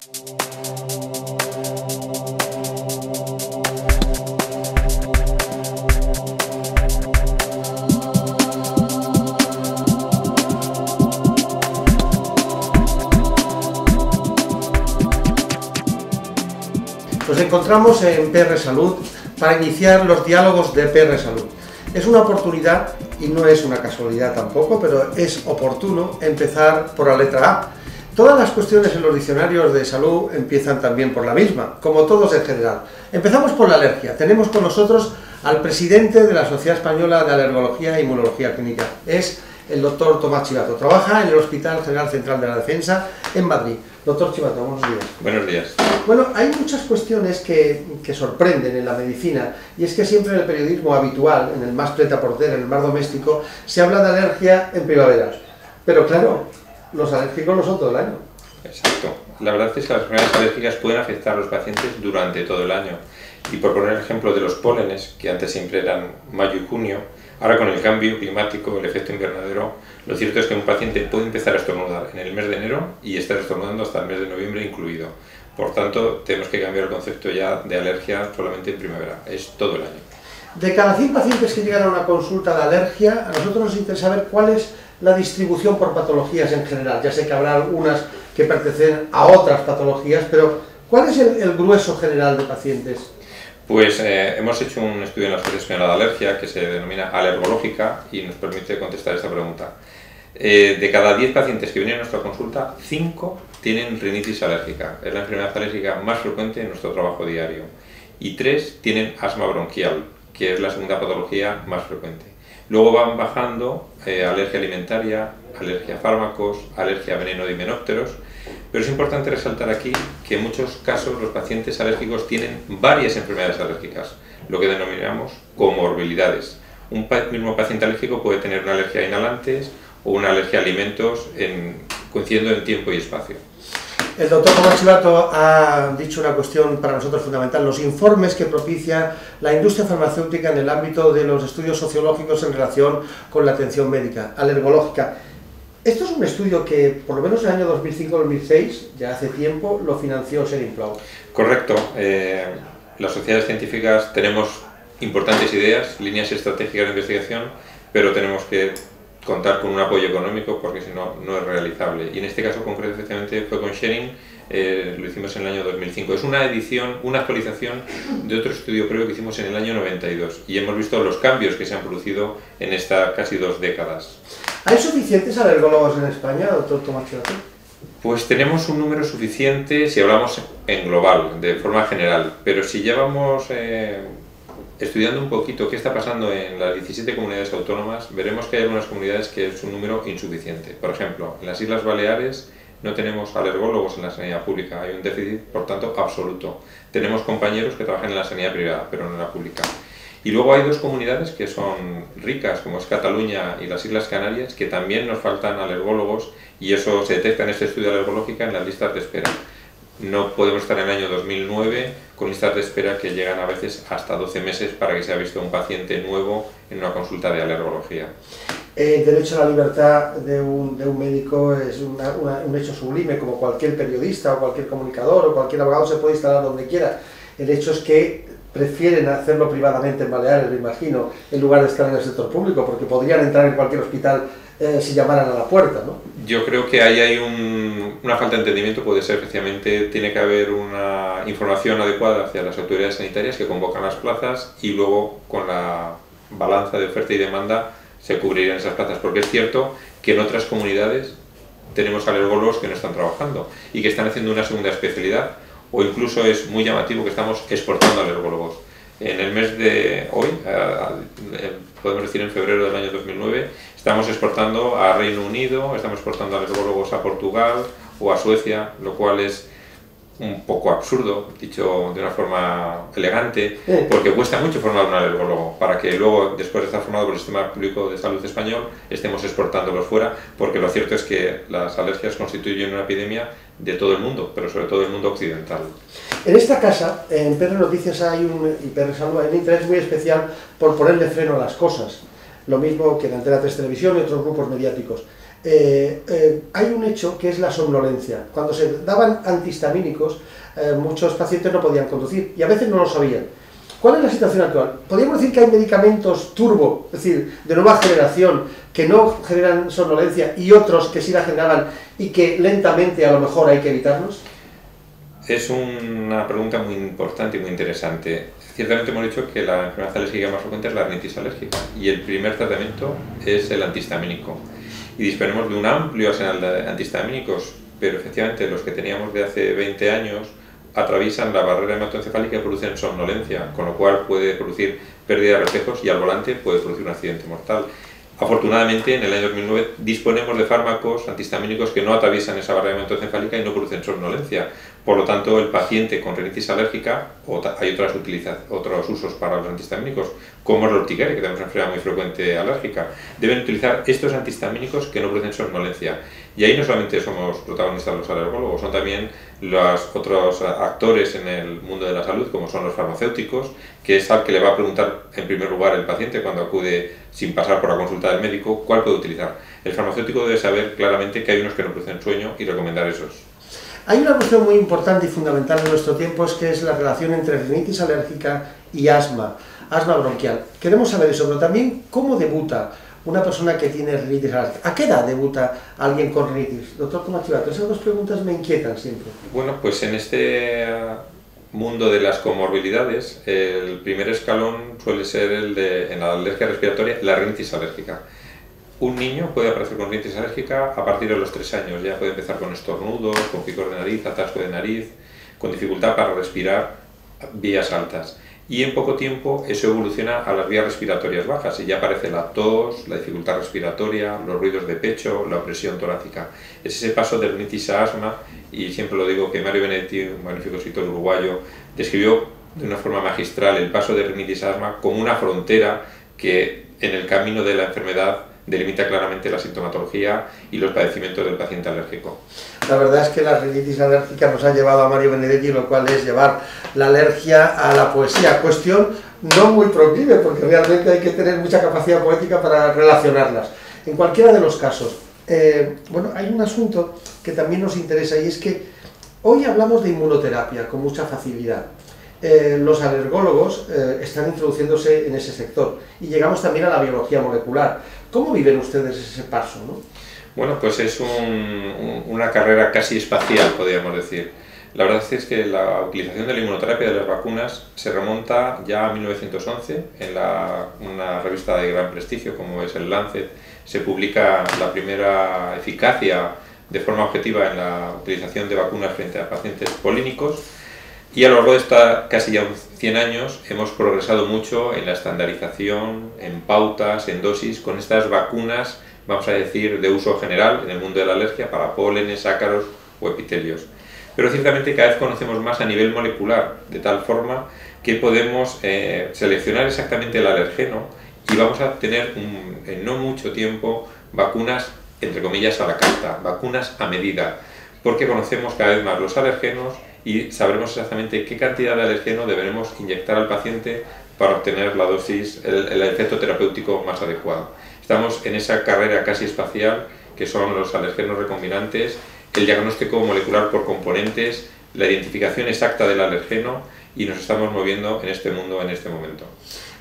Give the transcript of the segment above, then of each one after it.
Nos encontramos en PR Salud para iniciar los diálogos de PR Salud. Es una oportunidad, y no es una casualidad tampoco, pero es oportuno empezar por la letra A. Todas las cuestiones en los diccionarios de salud empiezan también por la misma, como todos en general. Empezamos por la alergia. Tenemos con nosotros al presidente de la Sociedad Española de Alergología e Inmunología Clínica. Es el doctor Tomás Chivato. Trabaja en el Hospital General Central de la Defensa en Madrid. Doctor Chivato, buenos días. Buenos días. Bueno, hay muchas cuestiones que sorprenden en la medicina, y es que siempre en el periodismo habitual, en el más prêt-à-porter, en el más doméstico, se habla de alergia en primavera. Pero claro, los alérgicos no son todo el año. Exacto. La verdad es que las enfermedades alérgicas pueden afectar a los pacientes durante todo el año. Y por poner el ejemplo de los pólenes, que antes siempre eran mayo y junio, ahora con el cambio climático, el efecto invernadero, lo cierto es que un paciente puede empezar a estornudar en el mes de enero y estar estornudando hasta el mes de noviembre incluido. Por tanto, tenemos que cambiar el concepto ya de alergia solamente en primavera, es todo el año. De cada 100 pacientes que llegan a una consulta de alergia, a nosotros nos interesa saber cuál es la distribución por patologías en general. Ya sé que habrá algunas que pertenecen a otras patologías, pero ¿cuál es el grueso general de pacientes? Pues hemos hecho un estudio en la Sociedad Española de Alergia que se denomina alergológica y nos permite contestar esta pregunta. De cada 10 pacientes que vienen a nuestra consulta, 5 tienen rinitis alérgica. Es la enfermedad alérgica más frecuente en nuestro trabajo diario. Y 3 tienen asma bronquial, que es la segunda patología más frecuente. Luego van bajando alergia alimentaria, alergia a fármacos, alergia a veneno de himenópteros. Pero es importante resaltar aquí que en muchos casos los pacientes alérgicos tienen varias enfermedades alérgicas, lo que denominamos comorbilidades. Un mismo paciente alérgico puede tener una alergia a inhalantes o una alergia a alimentos coincidiendo en tiempo y espacio. El doctor Tomás Chivato ha dicho una cuestión para nosotros fundamental: los informes que propicia la industria farmacéutica en el ámbito de los estudios sociológicos en relación con la atención médica, alergológica. Esto es un estudio que, por lo menos en el año 2005-2006, ya hace tiempo, lo financió Schering-Plough. Correcto. Las sociedades científicas tenemos importantes ideas, líneas estratégicas de investigación, pero tenemos que contar con un apoyo económico porque si no, no es realizable. Y en este caso concreto, efectivamente, fue con Schering, lo hicimos en el año 2005. Es una edición, una actualización de otro estudio previo que hicimos en el año 92 y hemos visto los cambios que se han producido en estas casi 2 décadas. ¿Hay suficientes alergólogos en España, doctor Tomás Chivato? Pues tenemos un número suficiente si hablamos en global, de forma general, pero si ya vamos estudiando un poquito qué está pasando en las 17 comunidades autónomas, veremos que hay algunas comunidades que es un número insuficiente. Por ejemplo, en las Islas Baleares no tenemos alergólogos en la sanidad pública, hay un déficit, por tanto, absoluto. Tenemos compañeros que trabajan en la sanidad privada, pero no en la pública. Y luego hay 2 comunidades que son ricas, como es Cataluña y las Islas Canarias, que también nos faltan alergólogos y eso se detecta en este estudio de alergológica en las listas de espera. No podemos estar en el año 2009 con listas de espera que llegan a veces hasta 12 meses para que se haya visto un paciente nuevo en una consulta de alergología. El derecho a la libertad de un médico es un hecho sublime, como cualquier periodista o cualquier comunicador o cualquier abogado se puede instalar donde quiera. El hecho es que prefieren hacerlo privadamente en Baleares, me imagino, en lugar de estar en el sector público, porque podrían entrar en cualquier hospital si llamaran a la puerta, ¿no? Yo creo que ahí hay una falta de entendimiento, puede ser, efectivamente, tiene que haber una información adecuada hacia las autoridades sanitarias que convocan las plazas y luego con la balanza de oferta y demanda se cubrirían esas plazas, porque es cierto que en otras comunidades tenemos alergólogos que no están trabajando y que están haciendo una segunda especialidad, o incluso es muy llamativo que estamos exportando alergólogos. En el mes de hoy, podemos decir en febrero del año 2009, estamos exportando a Reino Unido, estamos exportando alergólogos a Portugal o a Suecia, lo cual es un poco absurdo, dicho de una forma elegante, porque cuesta mucho formar un alergólogo para que luego, después de estar formado por el Sistema Público de Salud español, estemos exportándolos fuera, porque lo cierto es que las alergias constituyen una epidemia de todo el mundo, pero sobre todo del mundo occidental. En esta casa, en PR Noticias y PR Salud, hay un interés muy especial por ponerle freno a las cosas, lo mismo que en Antena 3 Televisión y otros grupos mediáticos. hay un hecho que es la somnolencia. Cuando se daban antihistamínicos, muchos pacientes no podían conducir y a veces no lo sabían. ¿Cuál es la situación actual? ¿Podríamos decir que hay medicamentos turbo, es decir, de nueva generación, que no generan somnolencia y otros que sí la generaban y que lentamente a lo mejor hay que evitarlos? Es una pregunta muy importante y muy interesante. Ciertamente hemos dicho que la enfermedad alérgica más frecuente es la rinitis alérgica y el primer tratamiento es el antihistamínico. Y disponemos de un amplio arsenal de antihistamínicos, pero efectivamente los que teníamos de hace 20 años atraviesan la barrera hematoencefálica y producen somnolencia, con lo cual puede producir pérdida de reflejos y al volante puede producir un accidente mortal. Afortunadamente, en el año 2009 disponemos de fármacos antihistamínicos que no atraviesan esa barrera hematoencefálica y no producen somnolencia. Por lo tanto, el paciente con rinitis alérgica, hay otros usos para los antihistamínicos, como la urticaria, que tenemos una enfermedad muy frecuente alérgica, deben utilizar estos antihistamínicos que no producen somnolencia. Y ahí no solamente somos protagonistas los alergólogos, son también los otros actores en el mundo de la salud, como son los farmacéuticos, que es al que le va a preguntar en primer lugar el paciente cuando acude sin pasar por la consulta del médico, cuál puede utilizar. El farmacéutico debe saber claramente que hay unos que no producen sueño y recomendar esos. Hay una cuestión muy importante y fundamental en nuestro tiempo, es que es la relación entre rinitis alérgica y asma bronquial. Queremos saber eso, pero también cómo debuta una persona que tiene rinitis alérgica. ¿A qué edad debuta alguien con rinitis? Doctor Tomás Chivato, esas dos preguntas me inquietan siempre. Bueno, pues en este mundo de las comorbilidades, el primer escalón suele ser en la alergia respiratoria, la rinitis alérgica. Un niño puede aparecer con rinitis alérgica a partir de los 3 años, ya puede empezar con estornudos, con picor de nariz, atasco de nariz, con dificultad para respirar vías altas. Y en poco tiempo eso evoluciona a las vías respiratorias bajas y ya aparece la tos, la dificultad respiratoria, los ruidos de pecho, la opresión torácica. Es ese paso de rinitis a asma, y siempre lo digo que Mario Benedetti, un magnífico escritor uruguayo, describió de una forma magistral el paso de rinitis a asma como una frontera que en el camino de la enfermedad delimita claramente la sintomatología y los padecimientos del paciente alérgico. La verdad es que la rinitis alérgica nos ha llevado a Mario Benedetti, lo cual es llevar la alergia a la poesía, cuestión no muy proclive, porque realmente hay que tener mucha capacidad poética para relacionarlas. En cualquiera de los casos, bueno, hay un asunto que también nos interesa y es que hoy hablamos de inmunoterapia con mucha facilidad. Los alergólogos están introduciéndose en ese sector y llegamos también a la biología molecular. ¿Cómo viven ustedes ese paso, no? Bueno, pues es una carrera casi espacial, podríamos decir. La verdad es que la utilización de la inmunoterapia de las vacunas se remonta ya a 1911. En una revista de gran prestigio como es el Lancet se publica la primera eficacia de forma objetiva en la utilización de vacunas frente a pacientes polínicos. Y a lo largo de casi ya 100 años hemos progresado mucho en la estandarización, en pautas, en dosis, con estas vacunas, vamos a decir, de uso general en el mundo de la alergia para pólenes, ácaros o epitelios. Pero ciertamente cada vez conocemos más a nivel molecular, de tal forma que podemos seleccionar exactamente el alergeno y vamos a tener en no mucho tiempo vacunas, entre comillas, a la carta, vacunas a medida, porque conocemos cada vez más los alergenos y sabremos exactamente qué cantidad de alergeno deberemos inyectar al paciente para obtener la dosis, el efecto terapéutico más adecuado. Estamos en esa carrera casi espacial que son los alergenos recombinantes, el diagnóstico molecular por componentes, la identificación exacta del alergeno, y nos estamos moviendo en este mundo en este momento.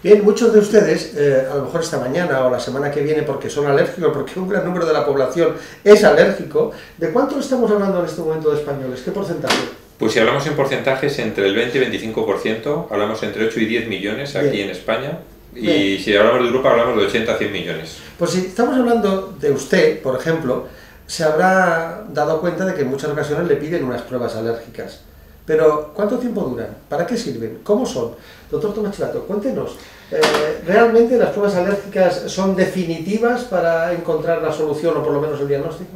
Bien, muchos de ustedes, a lo mejor esta mañana o la semana que viene, porque son alérgicos, porque un gran número de la población es alérgico, ¿de cuánto estamos hablando en este momento de españoles? ¿Qué porcentaje? Pues si hablamos en porcentajes entre el 20 y 25%, hablamos entre 8 y 10 millones aquí en España, y si hablamos de Europa hablamos de 80 a 100 millones. Pues si estamos hablando de usted, por ejemplo, se habrá dado cuenta de que en muchas ocasiones le piden unas pruebas alérgicas. Pero, ¿cuánto tiempo duran? ¿Para qué sirven? ¿Cómo son? Doctor Tomás Chivato, cuéntenos, ¿realmente las pruebas alérgicas son definitivas para encontrar la solución o por lo menos el diagnóstico?